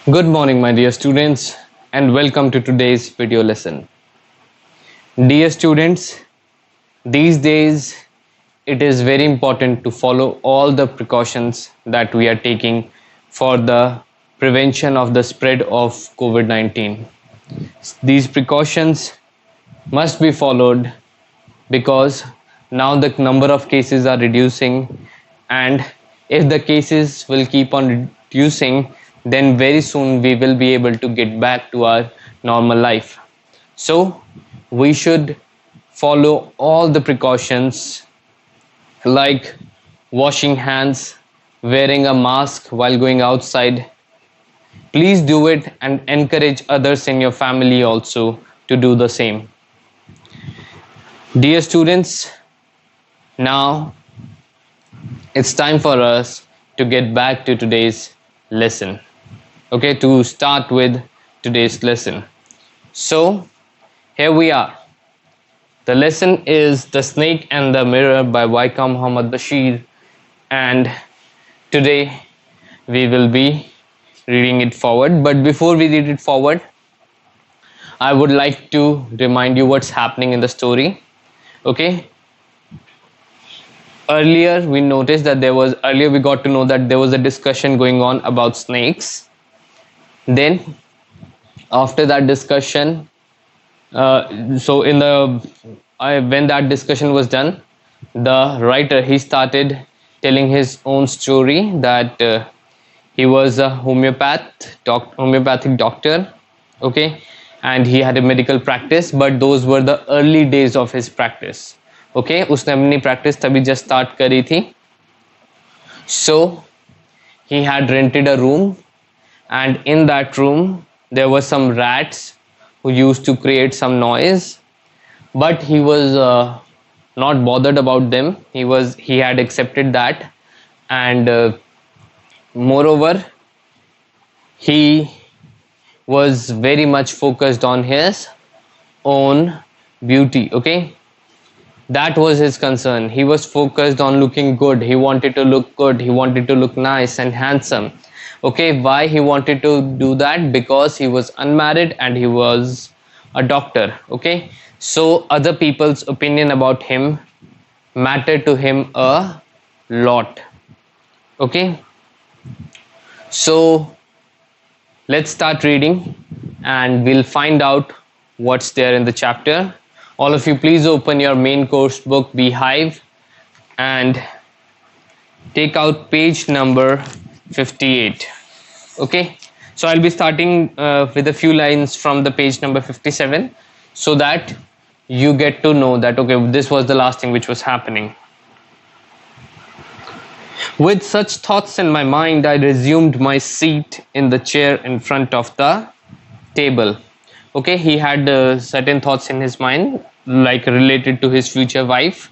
Good morning, my dear students, and welcome to today's video lesson. Dear students, these days it is very important to follow all the precautions that we are taking for the prevention of the spread of COVID 19. These precautions must be followed because now the number of cases are reducing, and if the cases will keep on reducing, then very soon we will be able to get back to our normal life. So we should follow all the precautions like washing hands, wearing a mask while going outside. Please do it and encourage others in your family also to do the same. Dear students, now it's time for us to get back to today's lesson. Okay, to start with today's lesson. So, here we are. The lesson is The Snake and the Mirror by Waika Muhammad Bashir, and today we will be reading it forward. But before we read it forward, I would like to remind you what's happening in the story. Okay, earlier we got to know that there was a discussion going on about snakes. Then after that discussion, when that discussion was done, the writer, he started telling his own story that he was a homeopathic doctor. Okay, and he had a medical practice, but those were the early days of his practice. Okay, उसने अपनी practice तभी just start करी थी. So he had rented a room, and in that room there were some rats who used to create some noise, but he was not bothered about them. He had accepted that, and moreover he was very much focused on his own beauty. Okay, that was his concern. He was focused on looking good. He wanted to look good. He wanted to look nice and handsome. Okay, why he wanted to do that? Because he was unmarried and he was a doctor. Okay, so other people's opinion about him mattered to him a lot. Okay, so let's start reading and we'll find out what's there in the chapter. All of you, please open your main course book Beehive and take out page number 58. Okay, so I'll be starting with a few lines from the page number 57 so that you get to know that okay, this was the last thing which was happening. With such thoughts in my mind, I resumed my seat in the chair in front of the table. Okay, he had certain thoughts in his mind, like related to his future wife,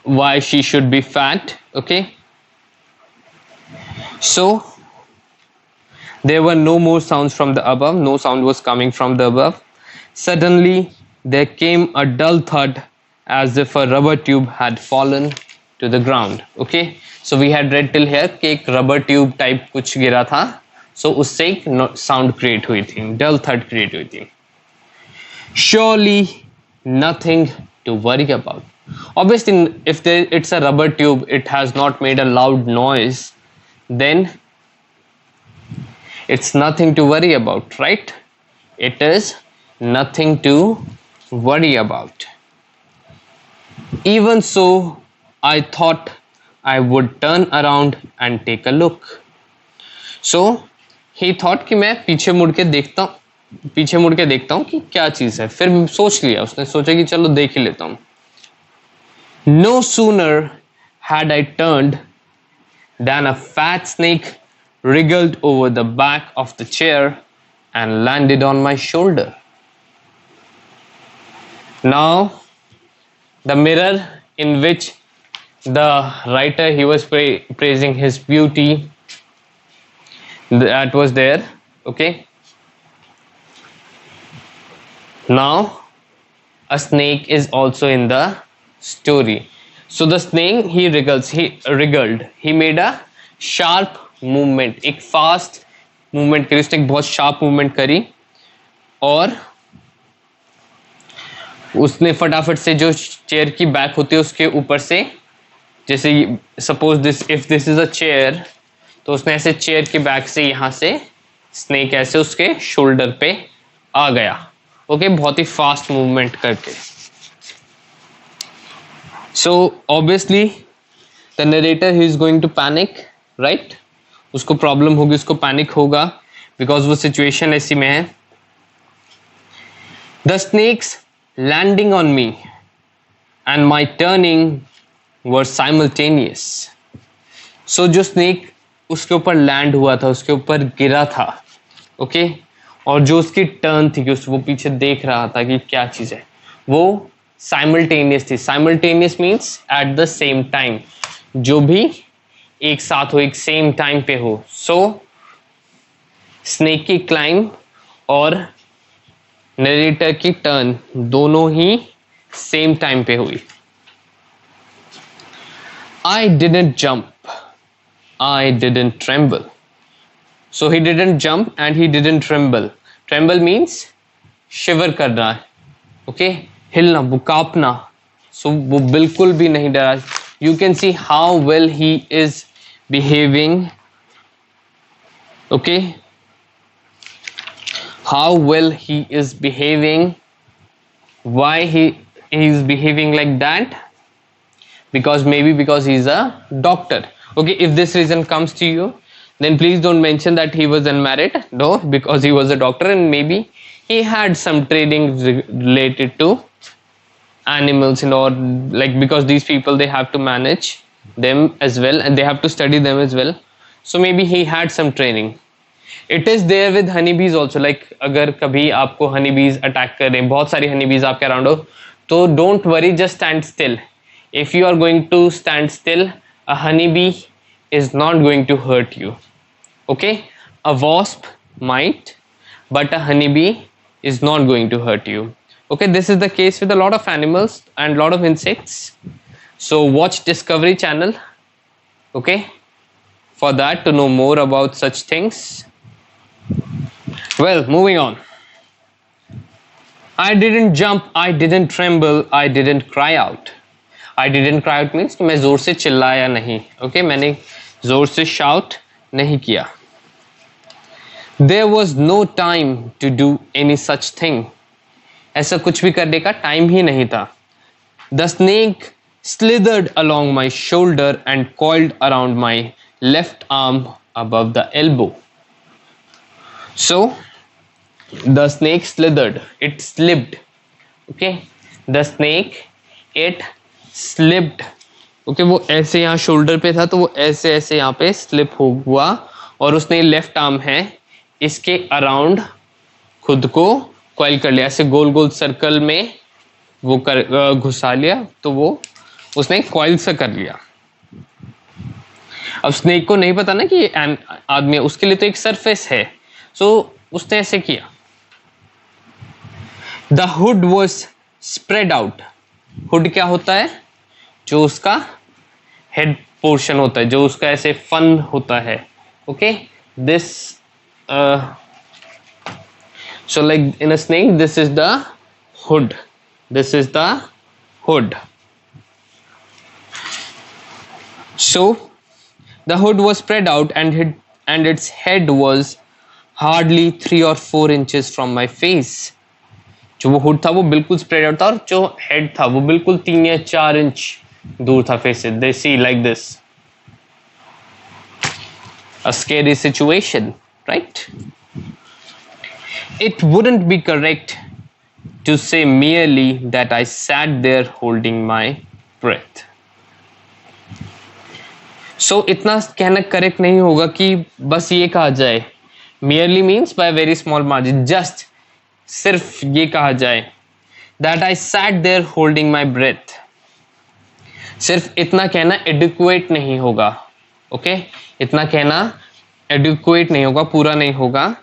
why she should be fat. Okay, so there were no more sounds from the above. No sound was coming from the above. Suddenly there came a dull thud as if a rubber tube had fallen to the ground. Okay, so we had read till here कि एक rubber tube type कुछ गिरा था, so उससे एक sound create हुई थी, dull thud create हुई थी. Surely nothing to worry about. Obviously, if it's a rubber tube, it has not made a loud noise, then it's nothing to worry about, right? It is nothing to worry about. Even so, I thought I would turn around and take a look. So he thought कि मैं पीछे मुड़ के देखता हूँ कि क्या चीज है. फिर सोच लिया, उसने सोचा कि चलो देख ही लेता हूँ. No sooner had I turned than a fat snake wriggled over the back of the chair and landed on my shoulder. Now, the mirror in which the writer, he was praising his beauty, that was there. Okay, now a snake is also in the story. So the snake, he wriggled, he made a sharp movement, एक fast movement करी उसने, एक बहुत sharp movement करी और उसने फटाफट से जो चेयर की बैक होती है उसके ऊपर से, जैसे suppose this, if this is a chair, तो उसने ऐसे चेयर की बैक से यहां से स्नेक ऐसे उसके शोल्डर पे आ गया। ओके, बहुत ही फास्ट मूवमेंट करके। So obviously the narrator he is going to panic, right, उसको प्रॉब्लम होगी, उसको पैनिक होगा, बिकॉज वो सिचुएशन ऐसी में है। The snakes landing on me and my turning were simultaneous. So जो स्नेक उसके ऊपर लैंड हुआ था, उसके ऊपर गिरा था, ओके, और जो उसकी टर्न थी कि वो पीछे देख रहा था कि क्या चीज है, वो साइमल्टेनियस थी। Simultaneous means at the same time, जो भी एक साथ हो, एक सेम टाइम पे हो। सो स्नेक की क्लाइंब और नरेटर की टर्न दोनों ही सेम टाइम पे हुई। I didn't jump, I didn't tremble. So he didn't jump and he didn't tremble. Tremble means शिवर करना, ओके, हिलना, कांपना। सो वो बिल्कुल भी नहीं डरा। You can see how well he is behaving, okay, how well he is behaving, why he is behaving like that, because maybe because he's a doctor. Okay, if this reason comes to you, then please don't mention that he was unmarried. No, because he was a doctor and maybe he had some training related to animals and or like, because these people they have to manage them as well and they have to study them as well, so maybe he had some training. It is there with honeybees also, like अगर कभी आपको honeybees attack कर रहे हैं, बहुत सारी honeybees आपके around हो, तो don't worry, just stand still. If you are going to stand still, a honeybee is not going to hurt you. Okay, a wasp might, but a honeybee is not going to hurt you. Okay, this is the case with a lot of animals and a lot of insects. So watch Discovery Channel, okay, for that to know more about such things. Well, moving on. I didn't jump, I didn't tremble, I didn't cry out. I didn't cry out means कि मैं जोर से चिल्लाया नहीं, okay, मैंने जोर से shout नहीं किया. There was no time to do any such thing. ऐसा कुछ भी करने का टाइम ही नहीं था. The snake slithered along my shoulder and coiled around my left arm above the elbow. So the snake slithered, it slipped, okay, the snake it slipped, okay, वो ऐसे यहाँ शोल्डर पे था तो वो ऐसे ऐसे यहाँ पे स्लिप हुआ और उसने लेफ्ट आर्म है इसके अराउंड खुद को कॉइल कर लिया, ऐसे गोल गोल सर्कल में वो कर घुसा लिया, तो वो उसने कॉइल सा कर लिया. अब स्नेक को नहीं पता ना कि ये आदमी है, उसके लिए तो एक सरफेस है, सो उसने ऐसे किया. The hood was spread out. Hood क्या होता है? जो उसका हेड पोर्शन होता है, जो उसका ऐसे फन होता है. Okay, this so like in a snake, this is the hood, this is the hood. So the hood was spread out and its head was hardly 3 or 4 inches from my face. जो वो hood था वो बिल्कुल spread out था और जो head था वो बिल्कुल 3 या 4 इंच दूर था फेस से. They see like this. A scary situation, right? It wouldn't be correct to say merely that I sat there holding my breath. So इतना कहना करेक्ट नहीं होगा कि बस ये कहा जाए. Merely means by very small margin. Just सिर्फ ये कहा जाए that I sat there holding my breath. सिर्फ इतना कहना adequate नहीं होगा. ओके, इतना कहना adequate नहीं होगा, पूरा नहीं होगा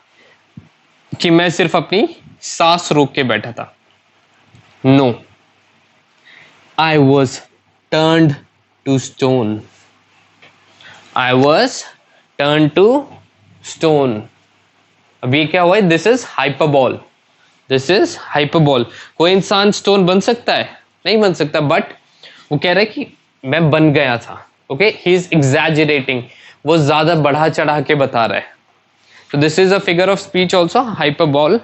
कि मैं सिर्फ अपनी सांस रोक के बैठा था. No, I was turned to stone. I was turn to stone. अभी क्या हुआ है? This is hyperbole. This is hyperbole. कोई इंसान स्टोन बन सकता है? नहीं बन सकता. बट वो कह रहा है कि मैं बन गया था. Okay, he is exaggerating. वो ज्यादा बढ़ा चढ़ा के बता रहा है. So this is a figure of speech also, hyperbole,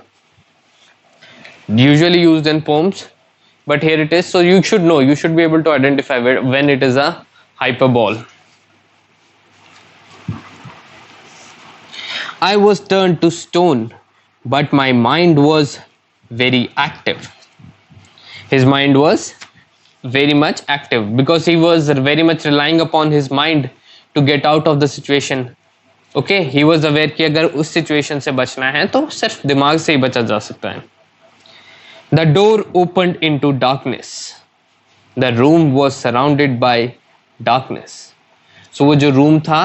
usually used in poems, but here it is. So you should know, you should be able to identify when it is a hyperbole. I was turned to stone, but my mind was very active. His mind was very much active because he was very much relying upon his mind to get out of the situation. Okay, he was aware कि अगर उस situation से बचना है तो सिर्फ दिमाग से ही बचा जा सकता है. The door opened into darkness. The room was surrounded by darkness. So वो जो रूम था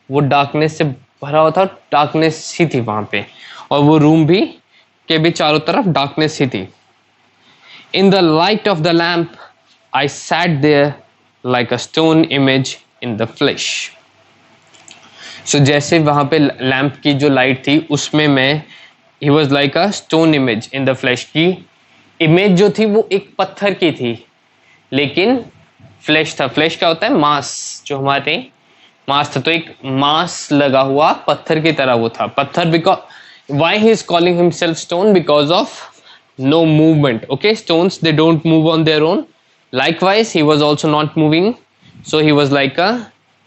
वो डार्कनेस से भरा हुआ था. डार्कनेस ही थी वहां पे, और वो रूम भी के भी चारों तरफ डार्कनेस ही थी. In the light of the lamp I sat there like a stone image in the flash. So जैसे वहां पे लैंप की जो लाइट थी उसमें मैं, ही was like a stone image in the flash. की इमेज जो थी वो एक पत्थर की थी, लेकिन फ्लैश था. फ्लैश क्या होता है? मांस. जो हमारे मांस था, तो एक मांस लगा हुआ पत्थर की तरह वो था. पत्थर because why he is calling himself stone? Because of no movement. Okay, stones they don't move on their own. Likewise he was also not moving, so he was like a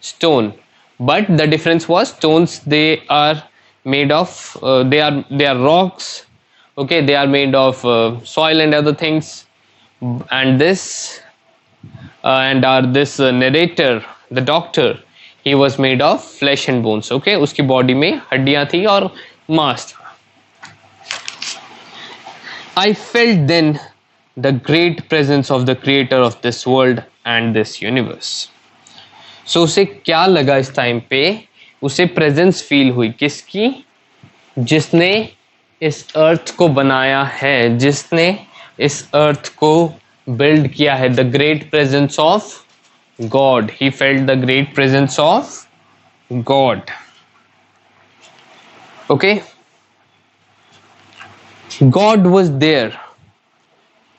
stone. But the difference was stones, they are made of they are rocks. Okay, they are made of soil and other things. And this narrator, the doctor, he was made of flesh and bones. Okay, उसकी body में हड्डियां थी और मांस था. I felt then the great presence of the creator of this world and this universe. सो उसे क्या लगा इस टाइम पे? उसे प्रेजेंस फील हुई. किसकी? जिसने इस अर्थ को बनाया है, जिसने इस अर्थ को बिल्ड किया है. The great presence of God. He felt the great presence of God. Okay, God was there.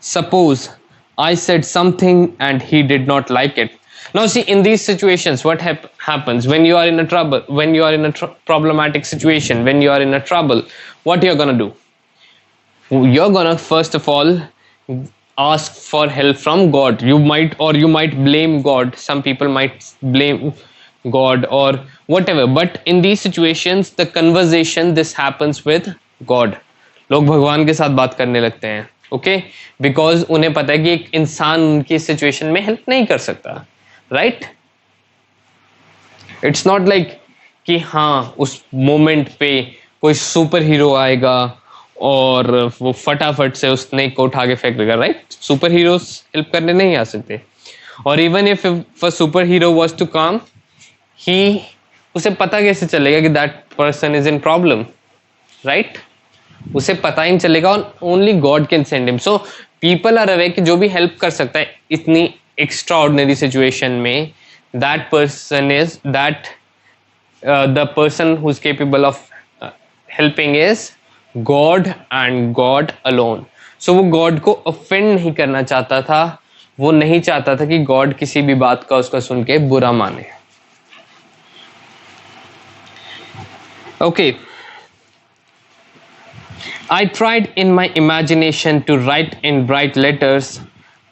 Suppose I said something and he did not like it. Now see, in these situations, what happens when you are in a trouble, when you are in a problematic situation, when you are in a trouble, what you're gonna do? You're gonna first of all ask for help from God. You might blame God. Some people might blame God or whatever. But in these situations, the conversation this happens with God. लोग भगवान के साथ बात करने लगते हैं. Okay, because उन्हें पता है कि एक इंसान उनकी सिचुएशन में हेल्प नहीं कर सकता. राइट? इट्स नॉट लाइक कि हाँ उस मोमेंट पे कोई सुपर हीरो आएगा और वो फटाफट से उस स्नेक को उठा के फेंक देगा. राइट? सुपर हीरोज हेल्प करने नहीं आ सकते. और even if a superhero was to come, he उसे पता कैसे चलेगा कि that person is in problem? Right? उसे पता ही नहीं चलेगा. Only God can send him. So people are aware कि जो भी हेल्प कर सकता है इतनी extraordinary situation में, that person is the person who's capable of helping is God and God alone. So वो God को offend नहीं करना चाहता था. वो नहीं चाहता था कि God किसी भी बात का उसका सुन के बुरा माने. Okay, I tried in my imagination to write in bright letters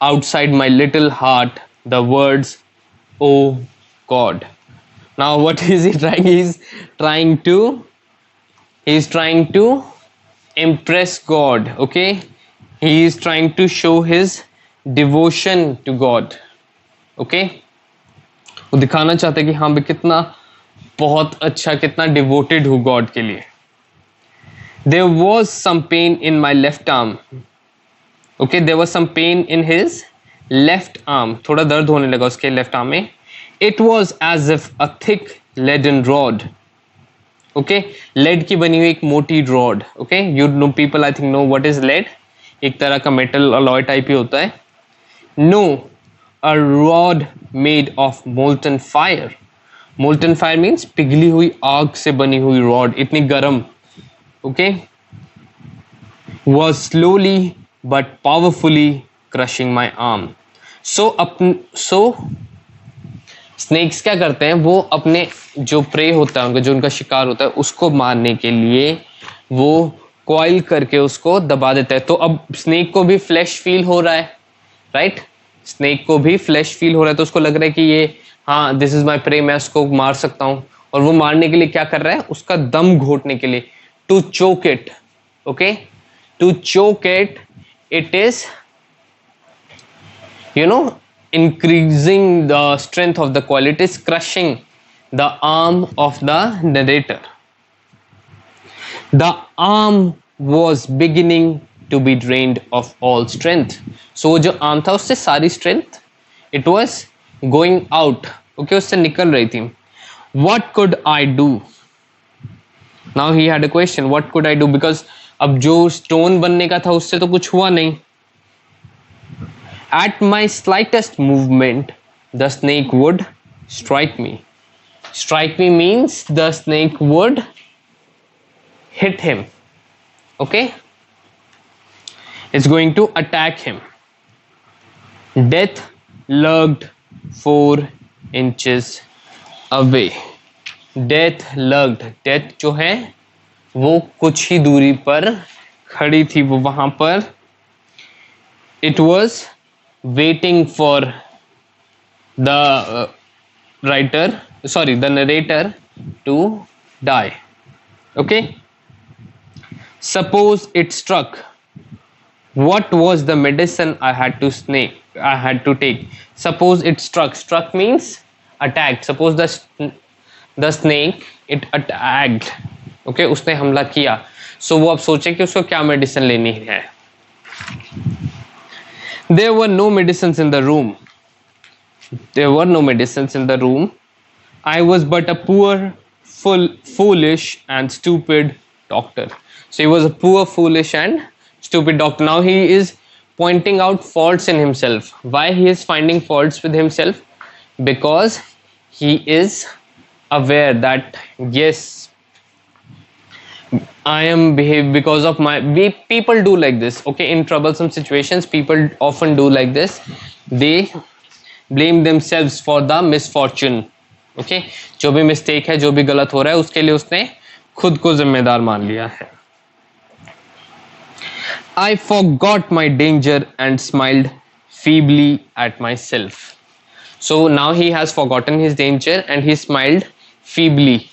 outside my little heart the words, oh God. Now what is he trying? He's trying to impress God. Okay, he is trying to show his devotion to God. Okay, वो दिखाना चाहते हैं कि हाँ भाई कितना बहुत अच्छा, कितना डिवोटेड हूँ गॉड के लिए. There was some pain in my left arm. Okay, there was some pain in his left arm. थोड़ा दर्द होने लगा उसके लेफ्ट आर्म में. It was as if a thick leaden rod. Okay, lead की बनी हुई एक मोटी rod. Okay, you know, people I think know what is lead. एक तरह का metal alloy type ही होता है. No, a rod made of molten fire molten fire means पिघली हुई आग से बनी हुई रॉड, इतनी गर्म. Okay, was slowly but powerfully crushing my arm. So snakes क्या करते हैं, वो अपने जो प्रे होता है उनका, जो उनका शिकार होता है, उसको मारने के लिए वो कॉइल करके उसको दबा देता है. तो अब स्नेक को भी फ्लैश फील हो रहा है, राइट? स्नेक को भी फ्लैश फील हो रहा है, तो उसको लग रहा है कि ये हाँ दिस इज माई प्रे, मैं उसको मार सकता हूँ. और वो मारने के लिए क्या कर रहा है, उसका दम घोटने के लिए, to choke it. Okay, to choke it, it is increasing the strength of the coil. It is crushing the arm of the narrator. The arm was beginning to be drained of all strength. So जो arm था उससे सारी strength, it was going out. Okay, उससे निकल रही थी. What could I do? Now he had a question. What could I do? Because अब जो stone बनने का था उससे तो कुछ हुआ नहीं. At my slightest movement, the snake would strike me. Strike me means the snake would hit him. Okay? It's going to attack him. Death lurked 4 inches away. Death lurked. Death जो है वो कुछ ही दूरी पर खड़ी थी, वो वहां पर. It was waiting for the the narrator to die. Okay, suppose it struck. What was the medicine I had to take? Suppose it struck means attacked. Suppose the snake it attacked. Okay, उसने हमला किया. So वो अब सोचे कि उसको क्या medicine लेनी है. There were no medicines in the room. I was but a poor, foolish and stupid doctor. So he was a poor, foolish and stupid doctor. Now he is pointing out faults in himself. Why he is finding faults with himself? Because he is aware that yes, I am behaving because of people do like this. Okay, in troublesome situations people often do like this. They blame themselves for the misfortune. Okay, जो भी mistake है, जो भी गलत हो रहा है, उसके लिए उसने खुद को जिम्मेदार मान लिया है. I forgot my danger and smiled feebly at myself. So now he has forgotten his danger and he smiled feebly.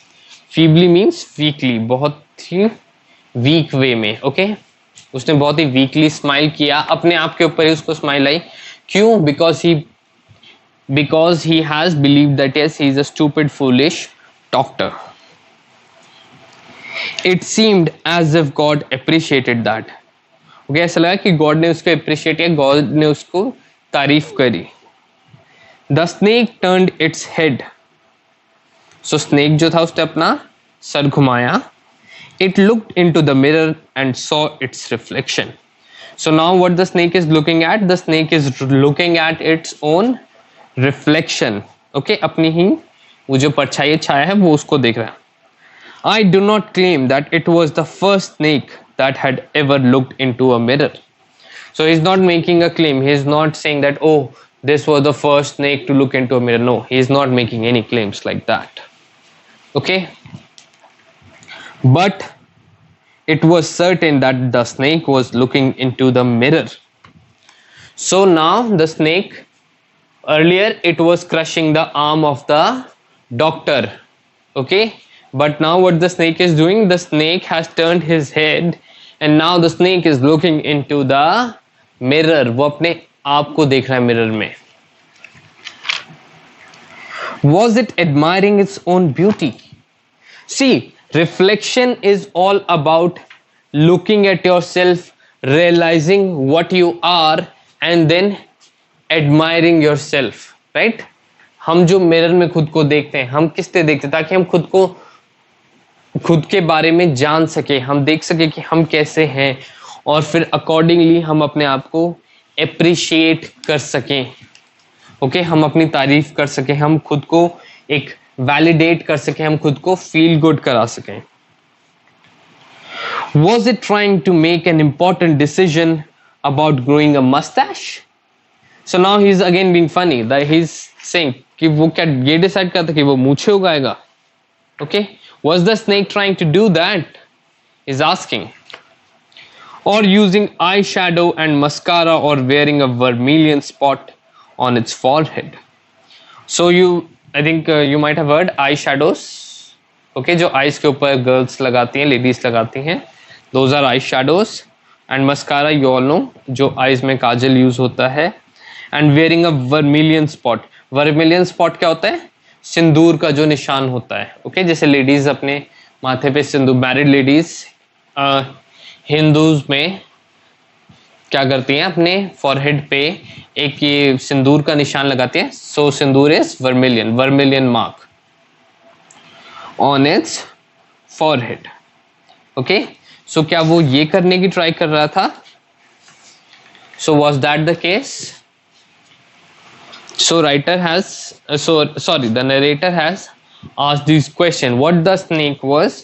Feebly means weakly, बहुत ही वीक वे में. ओके, उसने बहुत ही वीकली स्माइल किया, अपने आप के ऊपर ही उसको स्माइल आई. क्यों? because he has believed that yes, he is a stupid, foolish doctor. It seemed as if God appreciated that. Okay, ऐसा लगा कि गॉड ने उसको अप्रिशिएट किया, गॉड ने उसको तारीफ करी. The snake turned its head. So snake जो था उसने अपना सर घुमाया. It looked into the mirror and saw its reflection. So now what the snake is looking at? The snake is looking at its own reflection. Okay, अपनी ही वो जो परछाई छाया है वो उसको देख रहा है. I do not claim that it was the first snake that had ever looked into a mirror. So he's not making a claim. He is not saying that oh, this was the first snake to look into a mirror. No, he is not making any claims like that. Okay, but it was certain that the snake was looking into the mirror. So now the snake, earlier it was crushing the arm of the doctor. Okay, but now what the snake is doing, the snake has turned his head and now the snake is looking into the mirror. वो अपने आप को देख रहा है mirror में. Was it admiring its own beauty? See, reflection is all about looking at yourself, realizing what you are and then admiring yourself, right? हम जो मिरर में खुद को देखते हैं, हम किस तरह देखते हैं ताकि हम खुद के बारे में जान सके, हम देख सके कि हम कैसे हैं और फिर अकॉर्डिंगली हम अपने आप को अप्रिशिएट कर सकें. ओके, हम अपनी तारीफ कर सकें, हम खुद को एक वैलिडेट कर सकें, हम खुद को फील गुड करा सकें. Was it trying to make an important decision about growing a mustache? So now he's again being funny that he's saying कि वो क्या ये डिसाइड करता कि वो मूछे उगाएगा. Okay, was the snake trying to do that? He's asking. Or using eyeshadow and mascara, or wearing a vermilion spot on its forehead. So I think you might have heard eyeshadows. Okay, जो eyes के ऊपर girls लगाती हैं, ladies लगाती हैं. Those are eyeshadows. And mascara you all know, जो eyes में काजल use होता है. And wearing a vermilion spot. Vermilion spot क्या होता है? सिंदूर का जो निशान होता है. Okay, जैसे ladies अपने माथे पे सिंदूर, married ladies हिंदूज में क्या करती हैं, अपने फॉरहेड पे एक ये सिंदूर का निशान लगाती हैं. So sindoor is vermilion mark on its forehead. Okay, so क्या वो ये करने की ट्राई कर रहा था? So was that the case? So writer has the narrator has asked this question, what the snake was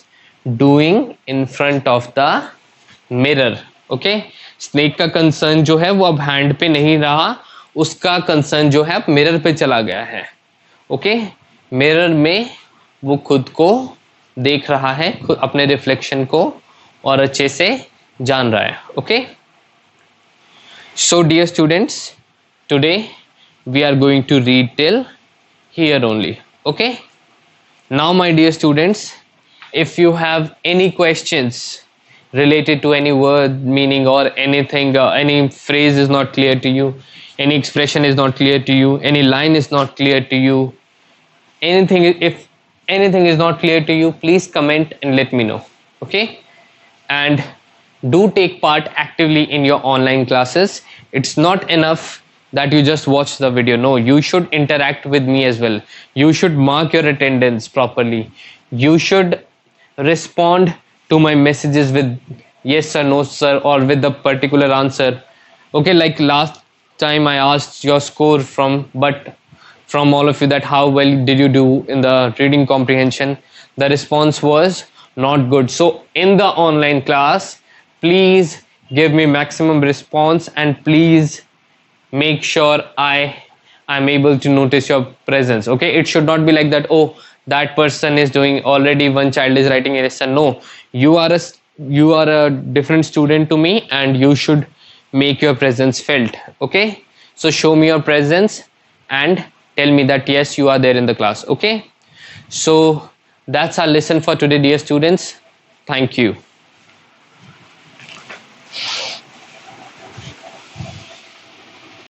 doing in front of the mirror. Okay, snake का concern जो है वो अब हैंड पे नहीं रहा, उसका कंसर्न जो है अब मिरर पे चला गया है. ओके, मिरर में वो खुद को देख रहा है, अपने रिफ्लेक्शन को, और अच्छे से जान रहा है. Okay, so dear students, today we are going to read till here only. Okay, now my dear students, if you have any questions related to any word meaning or anything, any phrase is not clear to you, any expression is not clear to you, any line is not clear to you, if anything is not clear to you, please comment and let me know. Okay, and do take part actively in your online classes. It's not enough that you just watch the video. No, you should interact with me as well. You should mark your attendance properly. You should respond to my messages with yes sir, no sir, or with the particular answer. Okay, like last time I asked your score from all of you that how well did you do in the reading comprehension. The response was not good. So in the online class, please give me maximum response, and please make sure I'm able to notice your presence. Okay, it should not be like that, oh, that person is doing, already one child is writing an essay. No, you are a different student to me, and you should make your presence felt. Okay, so show me your presence and tell me that yes, you are there in the class. Okay, so that's our lesson for today, dear students. Thank you.